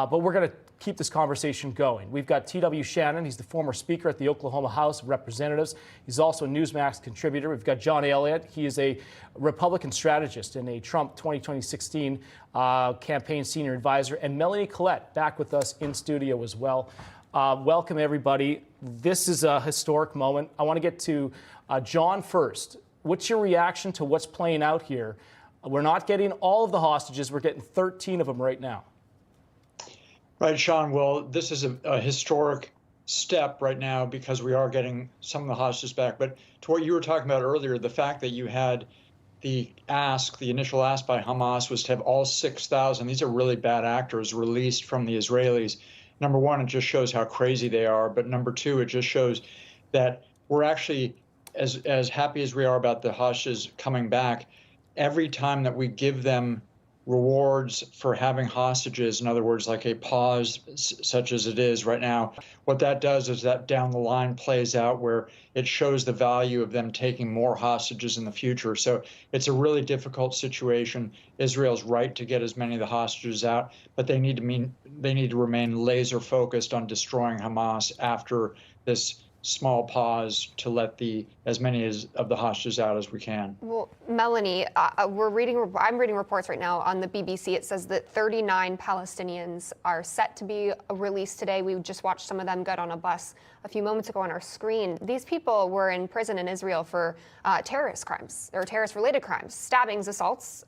But we're going to keep this conversation going. We've got T.W. Shannon. He's the former Speaker at the Oklahoma House of Representatives. He's also a Newsmax contributor. We've got John Elliott. He is a Republican strategist and a Trump 2016 campaign senior advisor. And Melanie Collette back with us in studio as well. Welcome, everybody. This is a historic moment. I want to get to John first. What's your reaction to what's playing out here? We're not getting all of the hostages. We're getting 13 of them right now. Right, Sean. Well, this is a historic step right now because we are getting some of the hostages back. But to what you were talking about earlier, the fact that you had the initial ask by Hamas was to have all 6,000, these are really bad actors, released from the Israelis. Number one, it just shows how crazy they are. But number two, it just shows that we're actually, as happy as we are about the hostages coming back, every time that we give them rewards for having hostages, in other words, like a pause such as it is right now, what that does is that down the line plays out where it shows the value of them taking more hostages in the future. So it's a really difficult situation. Israel's right to get as many of the hostages out, but they need to remain laser focused on destroying Hamas after this small pause to let as many of the hostages out as we can. Well, Melanie, I'm reading reports right now on the BBC. It says that 39 Palestinians are set to be released today. We just watched some of them get on a bus a few moments ago on our screen. These people were in prison in Israel for terrorist crimes or terrorist-related crimes, stabbings, assaults.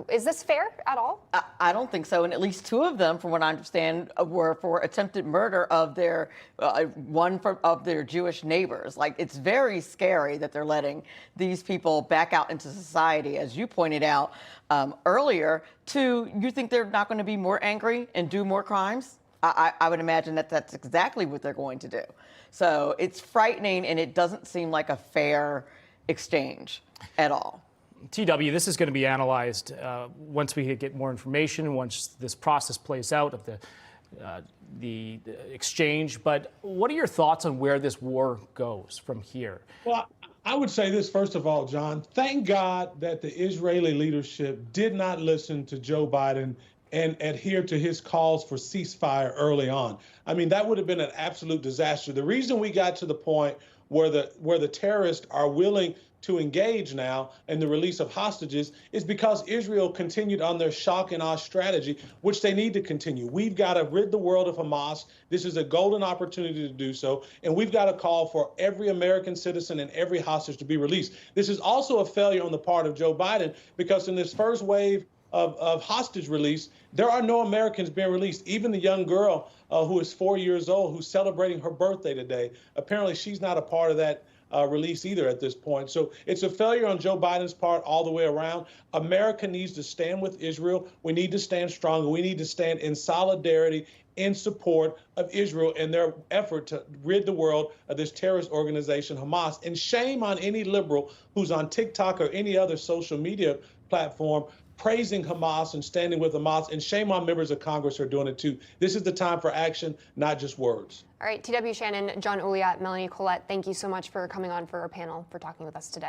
Is this fair at all? I don't think so. And at least two of them, from what I understand, were for attempted murder of their of their Jewish neighbors. Like, it's very scary that they're letting these people back out into society, as you pointed out earlier. You think they're not going to be more angry and do more crimes? I would imagine that that's exactly what they're going to do. So it's frightening, and it doesn't seem like a fair exchange at all. TW, this is going to be analyzed once we get more information, once this process plays out of the exchange. But what are your thoughts on where this war goes from here? Well, I would say this, first of all, John. Thank God that the Israeli leadership did not listen to Joe Biden and adhere to his calls for ceasefire early on. I mean, that would have been an absolute disaster. The reason we got to the point where the terrorists are willing to engage now in the release of hostages is because Israel continued on their shock and awe strategy, which they need to continue. We've got to rid the world of Hamas. This is a golden opportunity to do so. And we've got to call for every American citizen and every hostage to be released. This is also a failure on the part of Joe Biden, because in this first wave of hostage release, there are no Americans being released. Even the young girl who is 4 years old, who's celebrating her birthday today, apparently she's not a part of that release either at this point. So it's a failure on Joe Biden's part all the way around. America needs to stand with Israel. We need to stand strong. We need to stand in solidarity in support of Israel and their effort to rid the world of this terrorist organization, Hamas. And shame on any liberal who's on TikTok or any other social media platform praising Hamas and standing with Hamas, and shame on members of Congress who are doing it too. This is the time for action, not just words. All right, T.W. Shannon, John Elliott, Melanie Collette, thank you so much for coming on for our panel, for talking with us today.